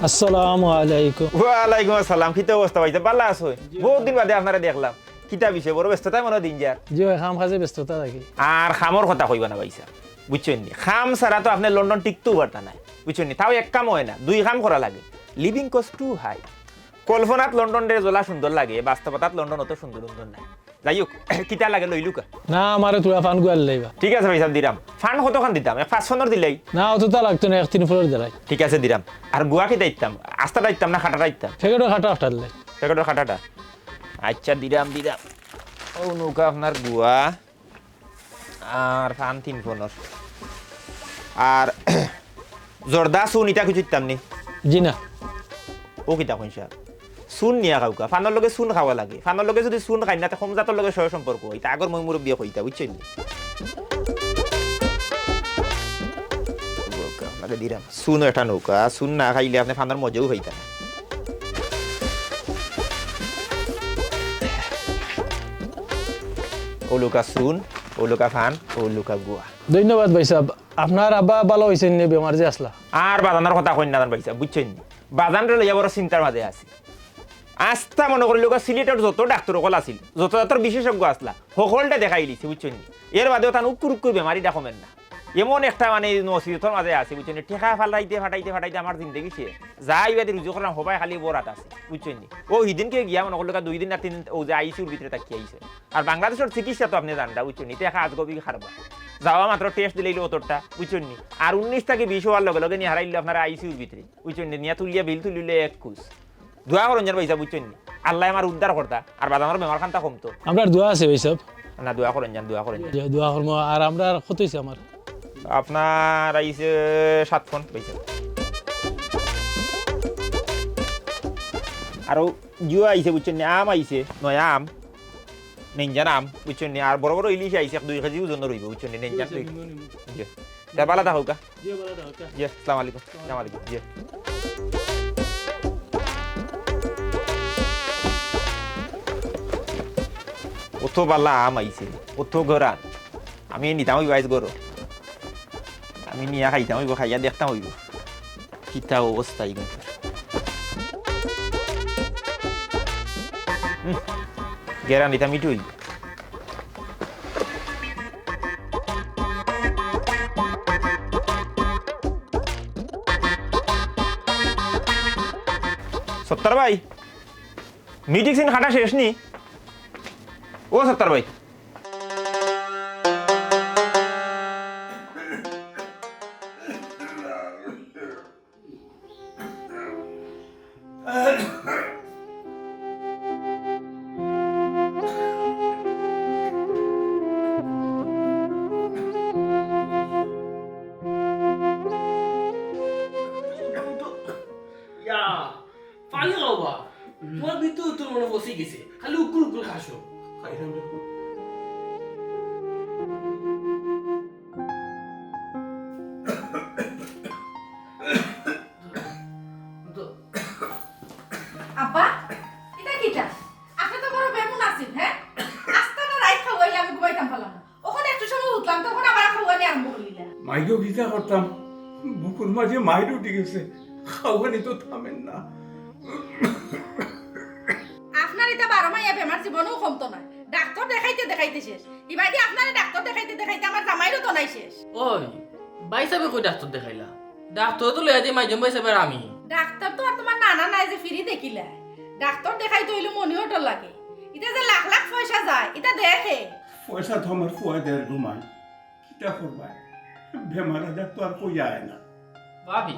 আসসালামু আলাইকুম। ওয়ালাইকুম আসসালাম। কিতা অবস্থা ভাইতে ভালো আছো? বহুত দিন বাদে আপনারা দেখলাম। কিতা বিষয় বড় ব্যস্ততা মনে দিন যার। জি ভাই, খাম কাজে ব্যস্ততা থাকি। আর খামর কথা কইবা না ভাইসা, বুঝছেন নি? খাম ছাড়া তো আপনি লন্ডন টিকতেও পারতা না, বুঝছেন নি? তাও এক কাম হয় না, দুই কাম করা লাগে। Living cost too high. কল্পনাত লন্ডনের জলা সুন্দর লাগে, বাস্তবতাত লন্ডন অত সুন্দর সুন্দর নাই। যাই হোক, কিতা লাগে লইলুকা। না আমারে তোরা ফান গুয়াল লাইবা। ঠিক আছে ভাই সাহেব, দিলাম। ফান্ড কতখান দিতাম? 500 দিলেই। না অতটা লাগতো না, 1-3 ফ্লোর দিলাই। ঠিক আছে দিলাম। আর গুয়া কি দিতাম? আস্তাটা দিতাম না খাটাটা দিতাম? ফেকেটও খাটা হটালে। প্যাকেটের খাটাটা। আচ্ছা দিলাম। ও নৌকা আপনার গুয়া আর ফান 3 ফোনর আর জর্দা সুন ইটা কিছু দিতাম নি? জি না। ও কিতা কইছা সুন নিয়া কাউকা ফানোর লগে সুন খাওয়া লাগে। ফানোর লগে যদি সুন খাই না, কম জাতর লগে সহ সম্পর্ক এটা আগর মই মুরব্বী কইতা, বুঝছেন? আপনাকে দিলাম সুন একটা নৌকা। সুন না খাইলে আপনি ফানোর মজাও হইতা না। ওলুকা সুন, ওলুকা ফান, ওলুকা গুয়া। ধন্যবাদ ভাই সাহেব। আপনার আব্বা ভালো হয়েছেন নি বেমার যে আসলা? আর বাজানোর কথা কই না ভাইসা, বুঝছেন? বাজানরে লইয়া বড় চিন্তার মাঝে আছি। আস্থা মনে করি লোক সিলেটের যত ডাক্তার সকল আছিল, যত বিশেষজ্ঞ আসলা, সকলটা দেখাই দিছি, বুঝছেন? এর বাদেও তান উক্কুর বেমারিটা কমেন না। এমন একটা মানে নসিহতর মাঝে আছে, বুঝছেন? ঠেকা ফাটাইতে আমার জিন্দগি সে যাই বাদে রুজু করলাম সবাই খালি বরাত আছে, বুঝছেন? ও হিদিনকে গিয়া মনে করলো 2 দিন না 3 দিন ও যে আইসিউর ভিতরে তাকি আইছে। আর বাংলাদেশের চিকিৎসা তো আপনি জানটা, বুঝছেন? টেকা আজগবি খারবা যাওয়া মাত্র টেস্ট দিলেইলো অতটা, বুঝছেন? আর 19 থেকে 20 হওয়ার লগে লগে নিয়ে হারাইলো আপনার আইসিউর ভিতরে, বুঝছেন? নিয়ে তুলিয়া বিল তুলিলে 21 দোয়া করেন যেন পয়সা, বুঝছেন? আল্লাহ আমার উদ্ধার করতা আর বাদানোর বেমার খানটা কমতো। আপনার দোয়া আছে ভাই সাহেব? না দোয়া করেন যান, দোয়া করেন। দোয়া করবো। আর আমরা কত হয়েছে আমার? আপনার আইসে 7 ফোন পয়সা। আরো জুয়া আইসে, বুঝছেন? আম আইসে, নয়া আম, নেঞ্জান আম, বুঝছেন? আর বড় বড় ইলিশ আইসে 2 কেজি ওজন রইব, বুঝছেন? নেঞ্জান বালা থাকুক কা। জি আসসালামু আলাইকুম। আসসালামু আলাইকুম। জি অত বালা আম আইসে, অত গরা আমি নিতাম ওই বাইশ গরো, আমি নিয়ে খাইতাম হইব, খাইয়া দেখতাম হইব কিতা অবস্থা। গেরা নিতাম মিঠু হইব। সত্তর ভাই, মিটিং খাটা শেষ নি? ও সত্তর ভাই, পানি খাওয়া তোমার ভিতরে তোর মনে বসে গেছে, খালি উকুর উকুর খাসো। আব্বা এটা কিটা? আপনি তো বড় বেমন আছেন, হ্যাঁ? আস্তানা রাইত খাওয়াইলে আমি ঘুমাইতাম পারলাম না। ওখানে একটু সময় উঠলাম, তখন আবার খাওয়ানি আরম্ভ করলিলা। মাইকেও ভিজা করতাম, বুকুর মাঝে মাইর উঠে গেছে, খাওয়ানি তো থামেন না। আপনার এটা 12 মাইয়া বেমার জীবনেও কমতো না। ডাক্তার দেখাইতে শেষ। ইবাদি আপনারে ডাক্তার দেখাইতে আমার জামাইরও তো নাই শেষ। ওই বাইসাবে কই ডাক্তার দেখাইলা? ডাক্তার তো লইয়া দিয়ে মাইজম বাইসাবের আমি। ডাক্তার তো আর তোমার নানা নাই যে ফ্রি দেখিলা। ডাক্তার দেখাইতে হইলে মনি হোটেল লাগে। এটা যে লাখ লাখ পয়সা যায়, এটা দেখে। পয়সা তো আমার ফুয়া দেয় ঘুমায়, কিটা করবা? বেমার আজার তো আর কই যায় না। ভাবি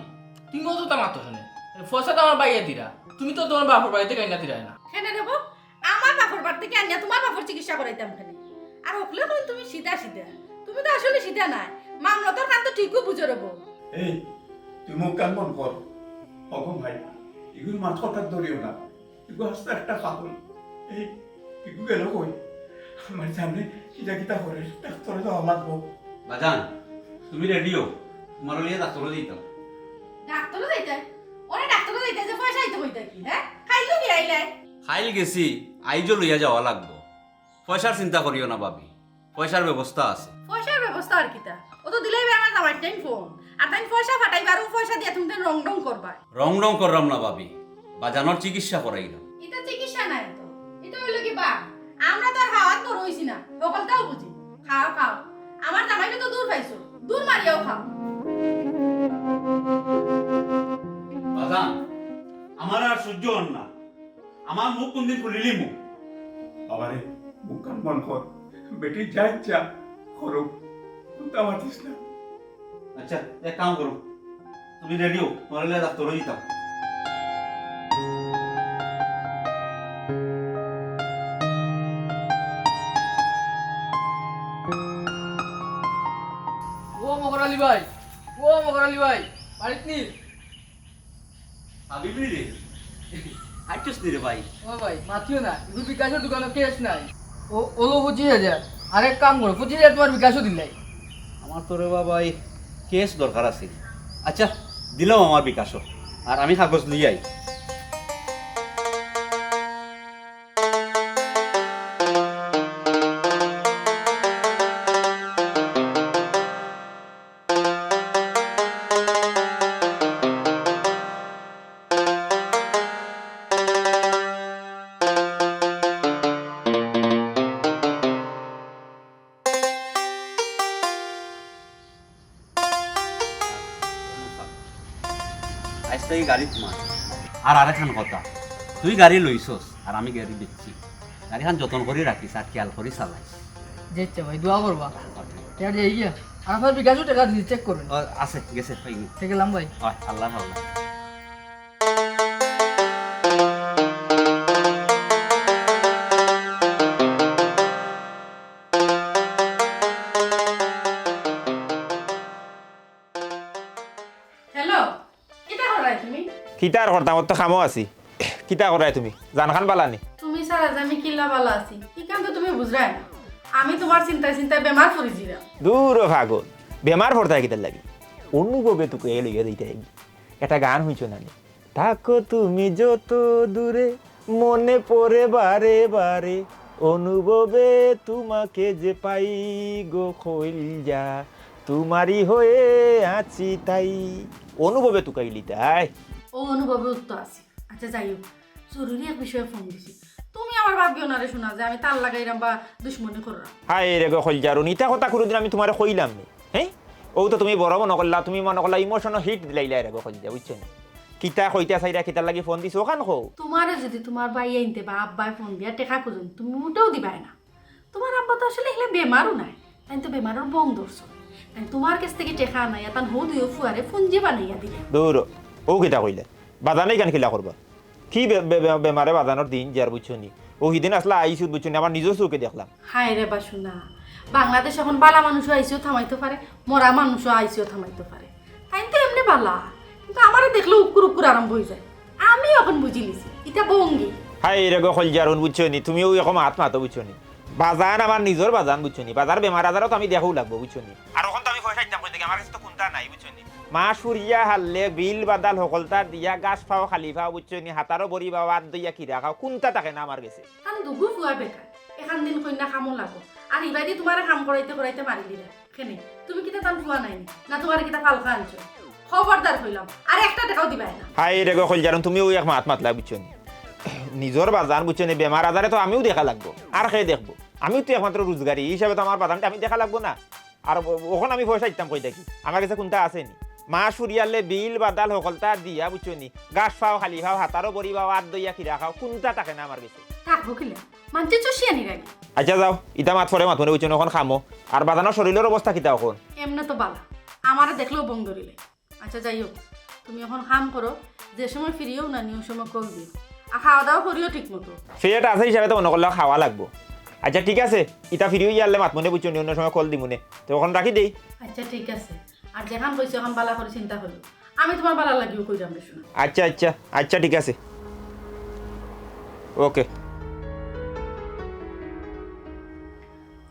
তুমি তো তা মাতো শুনে ফসা তো আমার বাইয়া দিরা, তুমি তো তোমার বাপর বাড়িতে কাইনা দিরাই না। কেন দেবো? আমার বাপর বাড়ি থেকে আনিয়া তোমার বাপর চিকিৎসা করাইতাম কেন? আর ওগুলো কোন তুমি সিধা তুমি তো আসলে সিধা নাই। মামলতার কান তো ঠিকই বুঝে রবো। এই তুই মুখ কান বন্ধ কর। অগো ভাই, এগুলো মাথা কথা ধরিও না, এগুলো আস্তে একটা পাগল। এই এগুলো গেল কই? আমার সামনে কিটা করে ডাক্তারে যাওয়া লাগবো। বাজান তুমি রেডিও, তোমার লিয়ে ডাক্তারে দিতাম। ডাক্তারও যাইতে? ওরে ডাক্তারও যাইতে যে পয়সা আইতে হইতা কি, হ্যাঁ? খাইলো কি আইলে? খাইল গেছি, আইজো লইয়া যাওয়া লাগবো। পয়সার চিন্তা করিও না ভাবি, পয়সার ব্যবস্থা আছে। পয়সার ব্যবস্থা আর কিতা? ও তো দিলেই আমার জামাই টাইম ফোন। আর তাই পয়সা ফাটাইবার পয়সা দিয়ে তুমি রং রং করবা। রং রং করলাম না ভাবি, বাজানোর চিকিৎসা করাইলাম। এটা চিকিৎসা নাই তো, এটা হইলো কি বা আমরা তো আর হাওয়াত বড় হইছি না, সকলটাও বুঝি। খাও খাও, আমার জামাইকে তো দূর পাইছো, দূর মারিয়াও খাও। বাজান, আমার আর সহ্য হন না, আমার মুখ কোনদিন খুলিলি মুখ। বাবারে মুখ কান বন্ধ কর, বেটি যা ইচ্ছা করুক, তা মাতিস না। আচ্ছা এক কাম করো, তুমি রেডিও নইলে ডাক্তার দিতাম। ও মকর আলী ভাই, ও মকর আলী ভাই, বাড়িত নি? আবিবি রে, আইছস নি রে ভাই? ও ভাই মাতিও না, এগুলো বিকাশের দোকানে কেস নাই। ও ওলো 25,000, আর এক কাম করো 25,000 তোমার বিকাশও দিলাই। আমার তো রে বাবা এই কেস দরকার আছে। আচ্ছা দিলাম আমার বিকাশও, আর আমি কাগজ নিয়ে আই। আজ থেকে গাড়ি তোমার। আর আরেকখান কথা, তুই গাড়ি লইছস আর আমি গাড়ি বেচছি, গাড়িখান যত্ন করে রাখিস আর খেয়াল করে চালাইস। যেতে ভাই দোয়া করবা। টাকা দিয়ে গিয়া আর আপনার বিকাশও টাকা দিয়ে চেক করবেন। আছে গেছে পাইনি। ঠিক গেলাম ভাই। আল্লাহ আল্লাহ। হ্যালো, কিটা করাই তুমি? কিতা আর করতাম, ওর তো খামো আছি। কিতা করাই তুমি জানখান পালানি? তুমি সারা আমি কিল্লা বালা আছি, কি কাম তো তুমি বুঝরাই না। আমি তোমার চিন্তায় চিন্তায় বেমার পড়েছিলাম। দূর ভাগল, বেমার পড়তায় কিতার লাগি অনুভবে তোকে এ লিগে দিতে একটা গান হইছ না নি? থাকো তুমি যত দূরে, মনে পড়ে বারে বারে, অনুভবে তোমাকে যে পাই গো খইলজা, তোমারই হয়ে আছি তাই। অনুভবে তোকে লিতাই। ও অনুভবে উত্তর আছে। আচ্ছা যাই হোক, জরুরি এক বিষয়ে ফোন দিছি। তুমি আমার ভাবিও না রে শোনা যে আমি তার লাগাইরাম বা দুশ্মনী করলাম। হায় রে গো খইলজার, নিতা কথা কোনোদিন আমি তোমার কইলাম নি? হ্যাঁ, ও তো তুমি বড় মনে করলা, তুমি মনে করলা ইমোশনাল হিট দিলাইলা রে গো খইলজা, বুঝছো না? কিতা কইতা চাইরা কিতার লাগি ফোন দিছো ওখান কো? তোমারে যদি তোমার ভাই আইনতে বা আব্বাই ফোন দিয়া টেকা খুঁজুন, তুমি মোটেও দিবাই না। তোমার আব্বা তো আসলে এগুলো বেমারও নাই, তাই তো বেমারের বং ধরছো। তাই তোমার কাছ থেকে টেকা নাই, তান হৌ দিও ফুয়ারে ফোন যে বানাইয়া দিলে। দূর ও কিতা কইলে বাদানে গান খিলা করবা? কি বেমারে বাদানোর দিন যার, বুঝছো নি? ও হিদিন আসলা আইসু, বুঝছো নি? আমার নিজের চোখে দেখলাম। হায় রে বাসুনা, বাংলাদেশ এখন বালা মানুষও আইসিও থামাইতে পারে, মরা মানুষও আইসিও থামাইতে পারে। তাই তো এমনি বালা, কিন্তু আমারে দেখলে উকুর উকুর আরম্ভ হয়ে যায়। আমি এখন বুঝি লিছি এটা বঙ্গি। হাই রে গো খলজার, বুঝছো নি? তুমিও এরকম হাত মাতো, বুঝছো নি? বাজান আমার নিজের বাজান, বুঝছো নি? বাজার বেমার আজারও তো আমি দেখাও লাগবো, বুঝছো নি? আর ওখান তো আমি পয়সা দিতাম কই থেকে, আমার কাছে তো কোনটা নাই, বুঝছো নি? মা সুরিয়া হারলে বিল বাদাল সকলতার দিয়া, গাছ ফাও খালি ফাও, বুঝছো নি? হাতারও বড়ি বা হাত দইয়া কিরা খাও, কোনটা থাকে না আমার কাছে। কারণ দুগু ফুয়া বেকার, এখান দিন কন্যা খামো লাগো। আর ইবাদি তোমার কাম করাইতে করাইতে মারি দিলা কেনে? তুমি কিতা তান ফুয়া নাই না, তোমার কিতা পালকা আনছো? খবরদার হইলাম, আর একটা দেখাও দিবাই না। হাই রে গো খলজার, তুমিও এক মাত মাতলা, বুঝছো নি? নিজের বাজান, বুঝছো নি? বেমার আজারে তো আমিও দেখা লাগবো, আর খেয়ে দেখবো। আমিও তো একমাত্র রোজগারি হিসাবে তো আমার বাদানটা আমি দেখা লাগবো না? আর ওখানে আমি পয়সা দিতাম কই দেখি, আমার কাছে কোনটা আসেনি? মা সুরিয়ালে বিল বাদাল সকলতা দিয়া, বুঝছো নি? গাছ ফাও খালি ফাও, হাতারও বড়ি বাও, হাত দইয়া কিরা খাও, কোনটা থাকে না আমার কাছে? থাকবো কিলা মানছে চষিয়া নি রাখি। আচ্ছা যাও, ইটা মাত ফরে মাত মনে, বুঝছো? এখন খামো। আর বাদানোর শরীরের অবস্থা কিতা এখন? এমনে তো বালা, আমারে দেখলেও বং ধরিলে। আচ্ছা যাই হোক, তুমি এখন কাম করো, যে সময় ফিরিও না নিও সময় কল দিও, আর খাওয়া দাওয়া করিও ঠিক মতো। ফেট আছে হিসাবে তো মনে করলে খাওয়া লাগবো। আচ্ছা ঠিক আছে, ইটা ফিরিও ইয়ারলে মাত মনে, বুঝছো নি? অন্য সময় কল দি মনে, তো এখন রাখি দেই। আচ্ছা ঠিক আছে, আর যেখান কইছো এখন বালা করে চিন্তা হলো, আমি তোমার বালা লাগিও কইরাম রে শোনা। আচ্ছা আচ্ছা আচ্ছা ঠিক আছে, ওকে।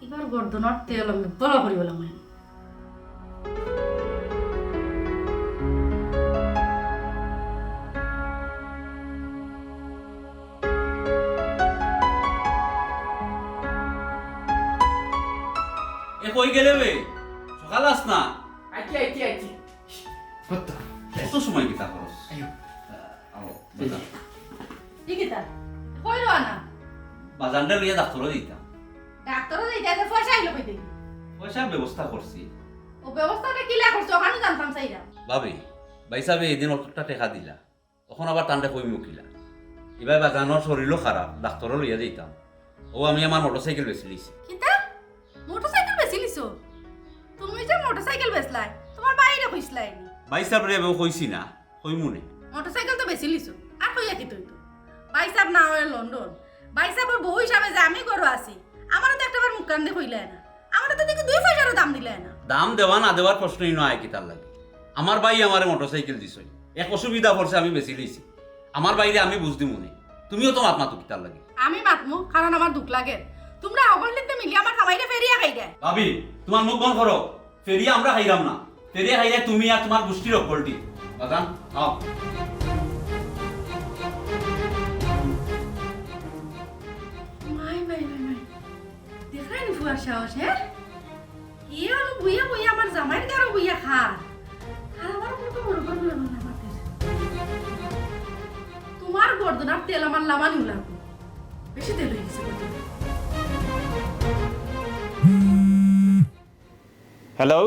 এবার গর্দনার তেল আমি বলা করি বললাম। এ কই গেলে বে? সকাল আস না। আইছি আইছি আইছি। কত এত সময় কিতা খরচ আইও আও বাজার ঠিকই কই রোয়া না বাজারটা লইয়া ডাক্তারও দিতাম ডাক্তারও যাইতে আছে পয়সা আইলো কই দেখি পয়সার ব্যবস্থা করছি ও ব্যবস্থাটা কি লা করছো ওখানে জানতাম চাইরা ভাবি ভাই সাহেব এদিন অতটা টেকা দিলা তখন আবার টানটা কই মুখিলা এবার বাজানোর শরীরও খারাপ ডাক্তারও লইয়া দিতাম ও আমি আমার মোটরসাইকেল বেচে লিছি কিতা মোটরসাইকেল বেচি লিছো তুমি যে মোটরসাইকেল বেচলাই তোমার বাইরে কইছলাই ভাই সাহেব রে কইছি না কই মনে মোটরসাইকেল তো বেচি লিছো আর কইয়া কি তুই তো বাইসাব না হয় লন্ডন বাইসাবর বউ হিসাবে যে আমি গরো আছি আমারও তো একটাবার মুখ কান দিয়ে কইলাই না আমারও তো দেখি 2 পয়সারও দাম দিলাই না দাম দেওয়া না দেওয়ার প্রশ্নই নয় কি তার লাগে আমার ভাই আমার মোটরসাইকেল দিছই এক অসুবিধা পড়ছে আমি বেশি লইছি আমার বাইরে আমি বুঝদি মনে তুমিও তো মাত মাতো কি তার লাগে আমি মাতমু কারণ আমার দুঃখ লাগে তোমরা অগলিতে মিলি আমার খামাইরে ফেরিয়া খাই দেয় ভাবি তোমার মুখ বন্ধ করো ফেরিয়া আমরা খাইলাম না ফেরিয়া খাইলে তুমি আর তোমার গোষ্ঠীর অপলটি বাজান আও মাই দেখাই নি ফুয়ার সাহস হ্যাঁ এ আলু বুইয়া বুইয়া আমার জামাইয়ের গারো বুইয়া খা আর আমার মতো বড় বড় বড় না মারতে তোমার গর্দনার তেল আমার লামানি লাগবে বেশি তেল হয়ে গেছে হ্যালো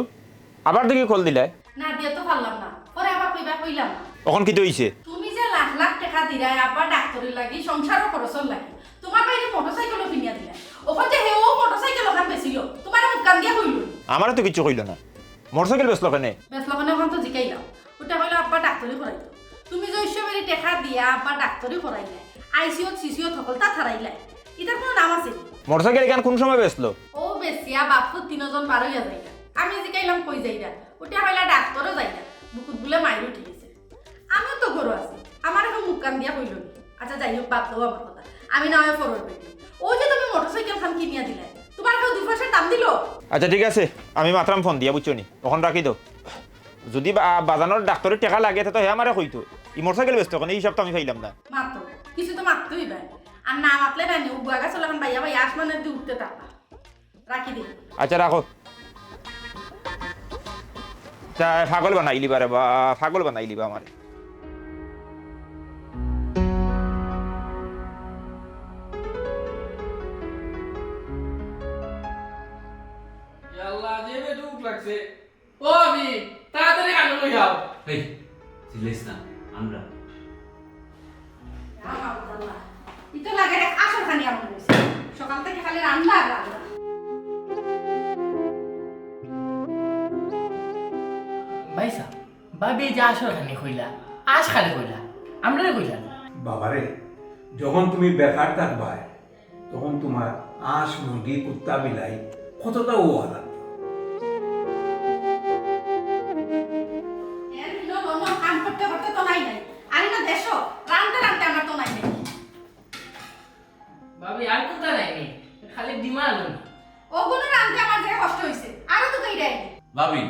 আবার দেখি কল দিলে না দিয়ে তো পারলাম না পরে আবার কইবা কইলাম এখন কি হইছে তুমি যে লাখ লাখ টাকা দিলাই আবার ডাক্তারের লাগি সংসারও খরচর লাগে তোমার বাইরে মোটরসাইকেলও কিনিয়া দিলা ওখান যে হেও মোটরসাইকেল ওখান বেছিল তোমার মুখ কান দিয়া কইল আমারও তো কিছু কইল না মোটরসাইকেল বেচলো কেনে বেসলখানে ওখান তো জিকাইলাম ওটা হইলো আব্বা ডাক্তারি করাইতো তুমি যে ঐশ্বরী টাকা দিয়া আব্বা ডাক্তারি করাইলে আইসিও সিসিও সকল তা থারাইলাই এটার কোনো নাম আছে মোটরসাইকেল এখান কোন সময় বেচলো ও বেসিয়া বাপু 3 জন বার হইয়া যাইলা আমি জিকাইলাম কই যাইরা ওটা হইলা ডাক্তারও যাইলা বুকুত বলে মাইরও ঠিক আছে আমিও তো গরু আছি আমার এখন মুখ কান দিয়া কইল আচ্ছা যাই হোক বাপ দাও আমার কথা আমি না হয় ফরওয়ার্ড পেটি ও যে তুমি মোটরসাইকেল খান কিনিয়া দিলে তোমার কেউ 2 পয়সার দাম দিল আচ্ছা ঠিক আছে আমি মাত্রাম ফোন দিয়া বুঝছো নি ওখান রাখি দাও যদি বাজানোর ডাক্তারের টাকা লাগে তো হে আমারে কইতো ই মোটরসাইকেল বেচতো কেন এই হিসাব তো আমি খাইলাম না মাত্র কিছু তো মাত্রই ভাই আর না মাতলে না ও বুয়া গাছ লাগান ভাইয়া ভাই আসমানের দিয়ে উঠতে থাকবা রাখি দে আচ্ছা রাখো তা পাগল বানাইলি বারে বা পাগল বানাইলি বা আমার আল্লাহ যে বেটুক লাগছে ও আমি তাড়াতাড়ি আনো লই যাও এই চিল্লাইস না আমরা ইতো লাগে রে আসর খানি আমার হইছে সকাল থেকে খালি রান্না আর রান্না ভাইসা ভাবি যে আসর খানি কইলা আজ খালি কইলা আমরা কইলা বাবারে যখন তুমি বেকার থাকবা তখন তোমার আঁশ মুরগি কুত্তা বিলাই কতটা ও আলাদা এর বিলো নন কাম করতে করতে তো নাই নাই আরে না দেশো রান্না রান্না আমার তো নাই নাই ভাবি আর কোথা নাই নি খালি ডিমান্ড ওগুলো রান্না আমার যে কষ্ট হইছে আরো তো কই দেয় ভাবি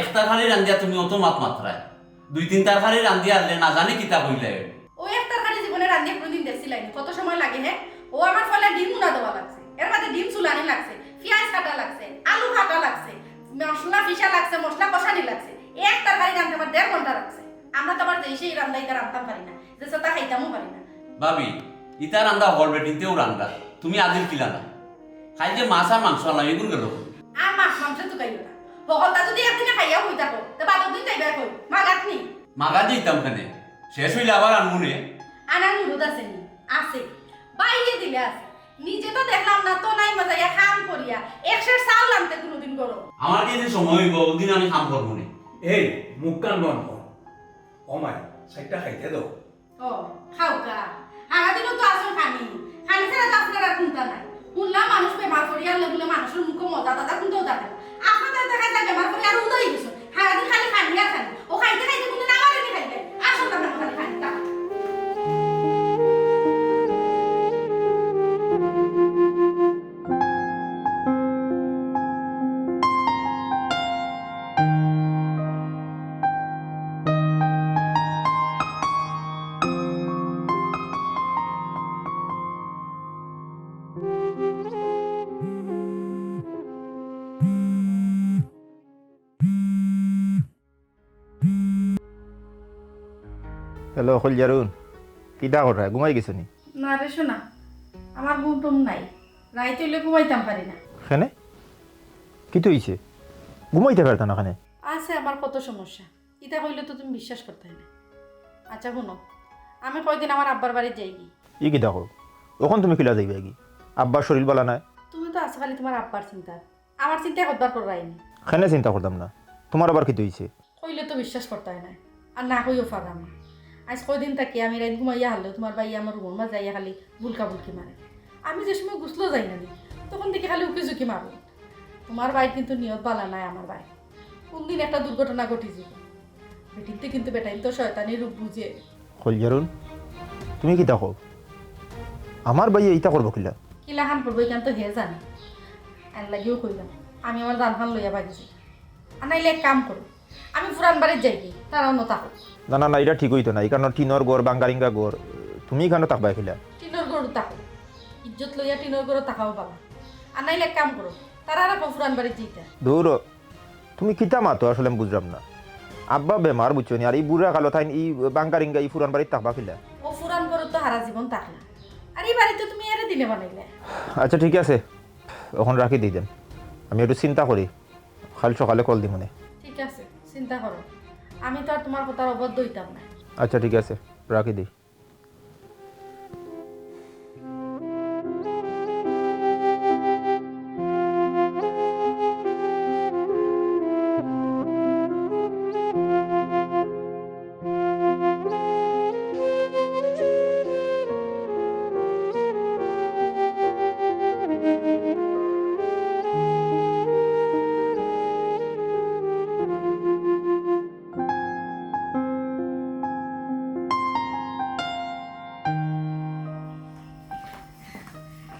এক তরকারি রান্ধিয়া তুমি অত মাত মাত্রায় 2-3 তরকারি রান্ধিয়া আনলে না জানি কিতা কইলে ও এক তরকারি জীবনে রান্না কোনদিন দেখছিলাই কত সময় লাগে হে ও আমার ফলে ডিম মুনা দেওয়া লাগছে এর মধ্যে ডিম চুলানি লাগছে পেঁয়াজ কাটা লাগছে আলু কাটা লাগছে মশলা পিষা লাগছে মশলা কষানি লাগছে এক তরকারি রান্না আমার 1.5 ঘন্টা লাগছে আমরা তো আবার সেই রান্নাইতে রান্তাম পারি না যে সেটা খাইতামও পারি না ভাবি ইতা রান্দা হল বেটিনতেও রান্দা তুমি আদিল কিলা না খাই যে মাছ আর মাংস আনলাম এগুলো গেল আর মাছ মাংস তো খাইও না বকলটা যদি একদিনে খাইয়া হই থাকো তো বাদর দিন যাইবা কই মাগাতনি মাগা দিতাম কেনে শেষ হইলে আবার আনমুনে আনার মুরুদ আছে নি আছে বাইরে দিলে আছে নিজে তো দেখলাম না তো নাই মজা ইয়া কাম করিয়া একশের চাউল আনতে কোনোদিন করো আমার যেদিন সময় হইব ওদিন আমি কাম করবো না এই মুখ কান বন্ধ কর ও মাই সাইডটা খাইতে দাও ও খাও কা সারাদিনও তো আসল খানি খানি ছাড়া তো আপনার আর চিন্তা নাই শুনলাম মানুষ বেমার করিয়া লাগলে মানুষের মুখে মজা দাদা কোনটাও দেখে আপনাদের দেখা যায় বেমার করি আর উদয় গেছো সারাদিন খালি খানি আর খানি ও খাইতে খাইতে কিন্তু নামারে খাইতে আসল না খালি খানি টাকা হ্যালো খলজারুন কিটা করা ঘুমাই গেছো নি না রে শোনা আমার ঘুম টুম নাই রাইতে হইলে ঘুমাইতাম পারি না। খানে কি তো হইছে ঘুমাইতে পারতা না খানে আছে আমার কত সমস্যা, ইটা কইলে তো তুমি বিশ্বাস করতে না। আচ্ছা শোনো, আমি কয়দিন আমার আব্বার বাড়ি যাই কি। ই কি দেখো ওখান তুমি কিলা যাইবে কি আব্বার শরীর বলা নাই তুমি তো আছো খালি তোমার আব্বার চিন্তা, আমার চিন্তা করবার করাইনি। খানে চিন্তা করতাম না তোমার আবার কি তো হইছে কইলে তো বিশ্বাস করতে না, আর না কইও পারলাম না। আজ কয়দিন থাকি আমি রাত ঘুমাইয়া হারলেও তোমার ভাই আমার রুমের মাঝে যাইয়া খালি বুলকা বুলকি মারে। আমি যে সময় গুছলো যাই না তখন দেখি খালি উকি ঝুঁকি মারো। তোমার ভাই কিন্তু নিয়ত বালা নাই আমার ভাই, কোনদিন একটা দুর্ঘটনা ঘটিছে। বেটিতে কিন্তু বেটাইন তো শয়তানি রূপ বুঝে। খলজারুন তুমি কি দেখো আমার ভাই এইটা করবো কিলা কিলাখান করবো এখান তো হে জানে। আন লাগিও কইলাম আমি আমার দান খান লইয়া বাগিছি। আর নাইলে এক কাম করো, আমি পুরান বাড়ির যাই কি তারাও নতাকো। না না না এটা ঠিক হইতো না এই কারণ টিনর গড় বাঙ্গারিঙ্গা গড় তুমি এখানে থাকবা কিলা টিনর গরু তাকো, ইজ্জত লইয়া টিনর গরু তাকাও পালা। আর নাইলে এক কাম করো, তারা আর পুরান বাড়ির যেটা। দূর তুমি কিতা মাতো আসলে আমি বুঝলাম না আব্বা বেমার বুঝছো নি আর এই বুড়া কালো থাইন এই বাঙ্গারিঙ্গা এই ফুরান বাড়ির থাকবা কিলা ও পুরান গরু তো হারা জীবন তাকলা, আর এই বাড়িতে তুমি এরে দিনে বানাইলে। আচ্ছা ঠিক আছে এখন রাখি দিই দেন আমি একটু চিন্তা করি কাল সকালে কল দিই মনে ঠিক আছে চিন্তা করো, আমি তো আর তোমার কথার অবদ্ধ হইতাম না। আচ্ছা ঠিক আছে রাখি দিই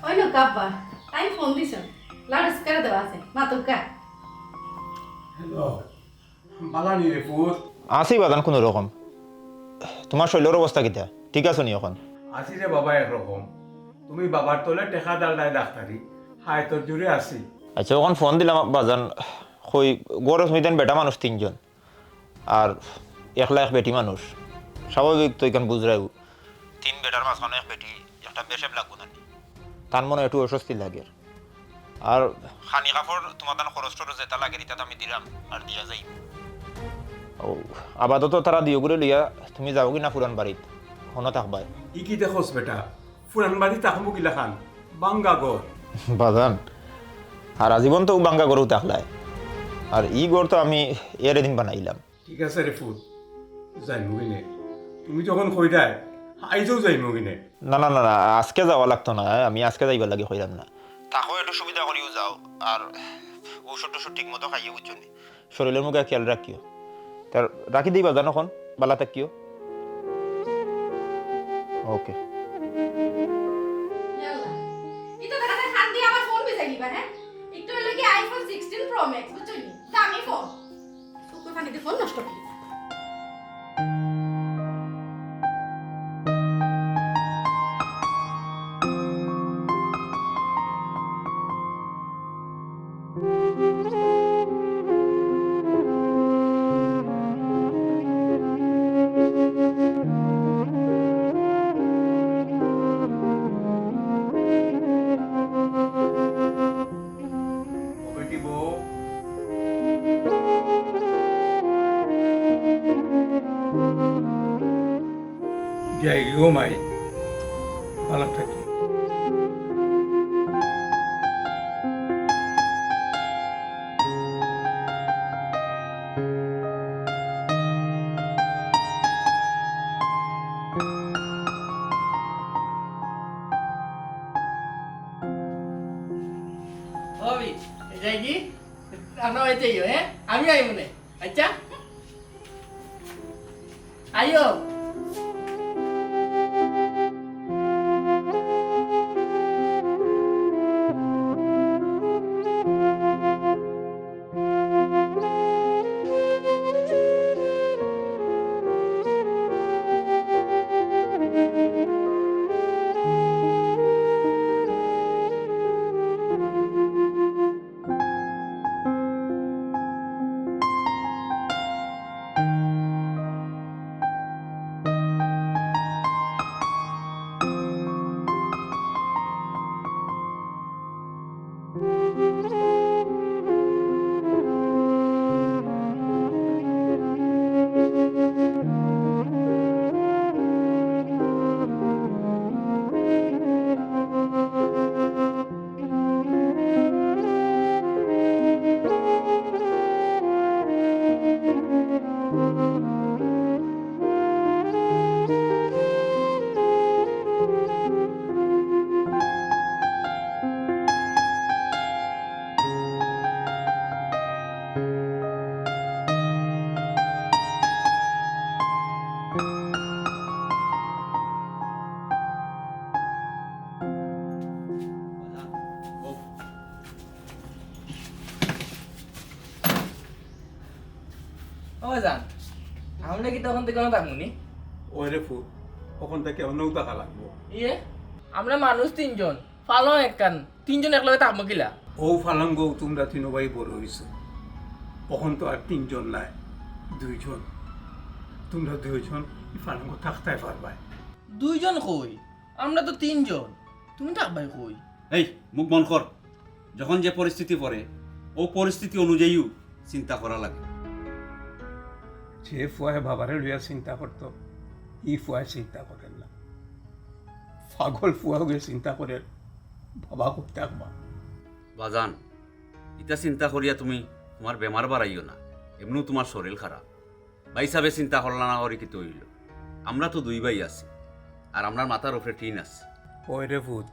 ওই নো কাব্বা তাই ফোন দিছ, লাউড স্পিকারে দেওয়া আছে মাতুকা। হ্যালো বালানি রে পুত আসি বাদান কোনো রকম তোমার শৈলের অবস্থা কিতা ঠিক আছে নি এখন আসি রে বাবা একরকম তুমি বাবার তোলে টেকা ডাল নাই ডাক্তারি হাই তোর জুড়ে আসি আচ্ছা ওখান ফোন দিলাম বাজান কই গড় হইতেন বেটা মানুষ তিনজন আর একলা এক বেটি মানুষ স্বাভাবিক তো এখান বুঝরাই তিন বেটার মাঝখানে এক বেটি একটা বেশেপ লাগবো না তার মনে একটু অস্বস্তি লাগে আর খানি কাপড় তোমার তার খরচ টরচ যেটা লাগে এটা আমি দিলাম আর দিয়া যাই ও আপাতত তারা দিও করে লিয়া তুমি যাও কি না পুরান বাড়িত হনো থাকবাই ই কি দেখোস বেটা ফুরান বাড়ি তাকমু কিলা খান বাঙ্গা গর বাজান আর আজীবন তো বাঙ্গা গরু থাকলায় আর ই গড় তো আমি এর দিন বানাইলাম ঠিক আছে রে ফুট যাইমু কিনে তুমি যখন কইরাই আইজও যাইমু কিনে না না না না আজকে যাওয়া লাগতো না আমি আজকে যাইবার লাগে হইলাম না তাকেও একটু সুবিধা করিও যাও আর ঔষধ টষধ ঠিক মতো খাইয়ে বুঝছো শরীরের মুখে খেয়াল রাখিও তার রাখি দিই বাজান এখন বালা থাকিও ওকে ইয়াল্লা ইতো দেখা যায় খান দিয়ে আবার ফোন বেজাই নিবা। হ্যাঁ একটু হলো কি আইফোন 16 প্রো ম্যাক্স বুঝছো নি দামি ফোন, সুকুর পানিতে ফোন নষ্ট করি। বেটি বউ যাই গো মাই ভালো থাকি ভাবি যাই কি আমরা হইতে হ্যাঁ আমি আই মনে আচ্ছা আইও আমার যান আমরা কি তখন থেকে থাকবনি ওরে ফুল ওখান থেকে অন্যও টাকা লাগবো ইয়ে আমরা মানুষ তিনজন ফালো একখান তিনজন একলগে থাকবো কিলা ও ফালাঙ্গ তোমরা তিনো ভাই বড় হয়েছো তখন তো আর তিনজন নাই দুইজন তোমরা দুইজন এই ফালাঙ্গ থাকতে পারবাই দুইজন কই আমরা তো তিনজন তুমি থাকবাই কই এই মুখ বন্ধ কর যখন যে পরিস্থিতি পড়ে ও পরিস্থিতি অনুযায়ীও চিন্তা করা লাগে যে ফুয়ায় বাবারে লইয়া চিন্তা করতো ই ফুয়ায় চিন্তা করেন না পাগল ফুয়া গিয়ে চিন্তা করেন বাবা করতে একবার বাজান ইটা চিন্তা করিয়া তুমি তোমার বেমার বাড়াইও না এমনিও তোমার শরীর খারাপ ভাই সাহেবে চিন্তা করলা না করি কি তৈল আমরা তো দুই ভাই আছি আর আমরা মাথার উপরে টিন আছে ওই রে ভূত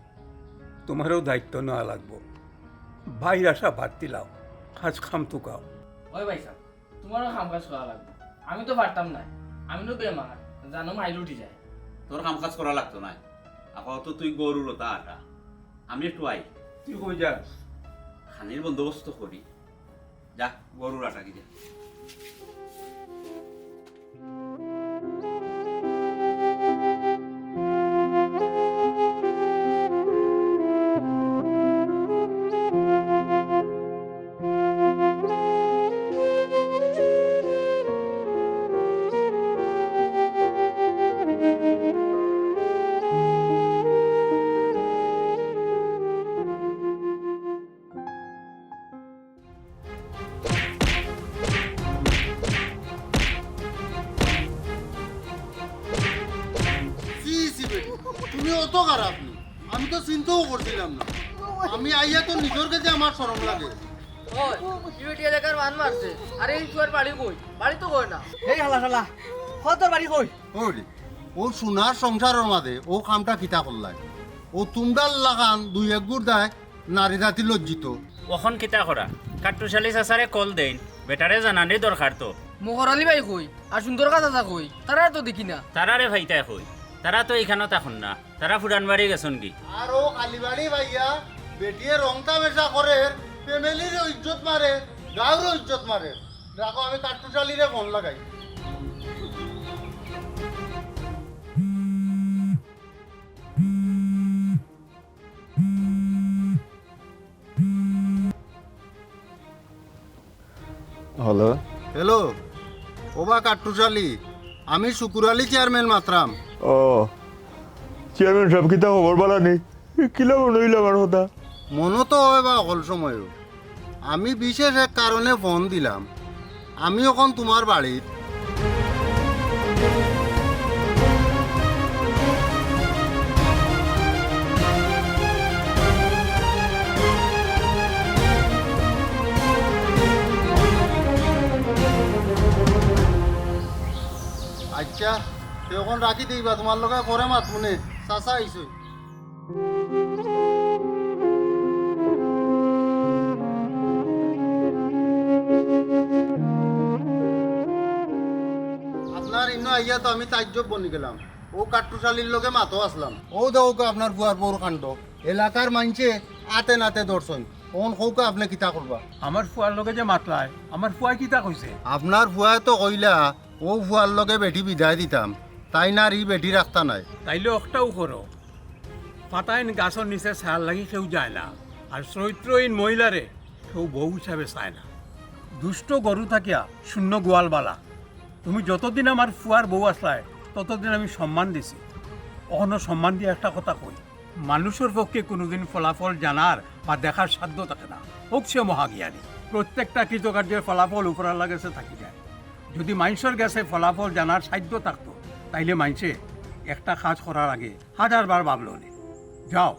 তোমারও দায়িত্ব নেওয়া লাগবো বাইর আসা বাদ দিলাও কাজ খাম তুকাও ওই ভাই সাহেব তোমারও কাম কাজ করা লাগবে আমি তো পারতাম না আমি তো বেমার জানো মাইল উঠি যায় তোর কাম কাজ করা লাগতো না আপাতত তুই গরুর তা আটা আমি একটু আই তুই কই যাস খানির বন্দোবস্ত করি যা গরুর আটা গিয়ে সি সি বেটি তুমি অত খারাপ নি আমি তো চিন্তাও করছিলাম না আমি আইয়া তো নিজের কাছে আমার শরম লাগে ওই ইউটি এলাকার মান মারছে আরে এই তুয়ার বাড়ি কই বাড়ি তো কই না এই হালা শালা তোর বাড়ি কই ওরে ও সোনার সংসারের মাঝে ও কামটা কিতা করলাই ও তুমদাল লাগান দুই এক গুড় দেয় নারী জাতি লজ্জিত ওখন কিতা করা কাট্টুশালি চাচারে কল দেন বেটারে জানানি দরকার তো মোহরালি ভাই কই আর সুন্দর কথা কই তারা তো দেখি না তারারে ভাইতাই কই তারা তো এইখানে তখন না তারা ফুরান বাড়ি গেছন কি আর ও কালীবাড়ি ভাইয়া বেটিয়ে রং তামেশা করে ফ্যামিলির ইজ্জত মারে গাঁওরও ইজ্জত মারে দেখো আমি কাট্টুশালিরে ফোন লাগাই হ্যালো হ্যালো ওবা কাট্টুশালি আমি শুকুর আলী চেয়ারম্যান মাত্রাম ও চেয়ারম্যান সাহেব কিতা খবর বলা নেই কিলা নইল আমার কথা মনে তো হয় বা অকল সময়ও আমি বিশেষ এক কারণে ফোন দিলাম আমি এখন তোমার বাড়ির আচ্ছা তুই এখন রাখি দিবা তোমার লগে করে মাত মনে চাচা আইসই আপনার ইন্ন আইয়া তো আমি তাজ্জব বনি গেলাম ও কাট্টুশালির লগে মাতো আসলাম ও দেওকে আপনার বুয়ার বউর কাণ্ড এলাকার মানছে আতে নাতে দর্শন কোন কৌকে আপনি কিতা করবা আমার ফুয়ার লগে যে মাতলায় আমার ফুয়াই কিতা কইছে আপনার ফুয়ায় তো কইলা ও ফুয়ার লগে বেটি বিদায় দিতাম তাই না আর ই বেটি রাখতা নাই তাইলে একটাও করো পাতাইন গাছর নিচে ছাল লাগি কেউ যায় না আর চরিত্রহীন মহিলারে কেউ বউ হিসাবে চায় না দুষ্ট গরু থাকিয়া শূন্য গোয়ালবালা তুমি যতদিন আমার ফুয়ার বউ আসলায় ততদিন আমি সম্মান দিছি কখনো সম্মান দিয়ে একটা কথা কই মানুষের পক্ষে কোনোদিন ফলাফল জানার বা দেখার সাধ্য থাকে না হোক সে মহাজ্ঞানী প্রত্যেকটা কৃতকার্যের ফলাফল উপরার লাগেছে থাকি যায় যদি মানুষের কাছে ফলাফল জানার সাধ্য থাকতো তাইলে মানুষে একটা কাজ করার আগে হাজারবার ভাবল যাও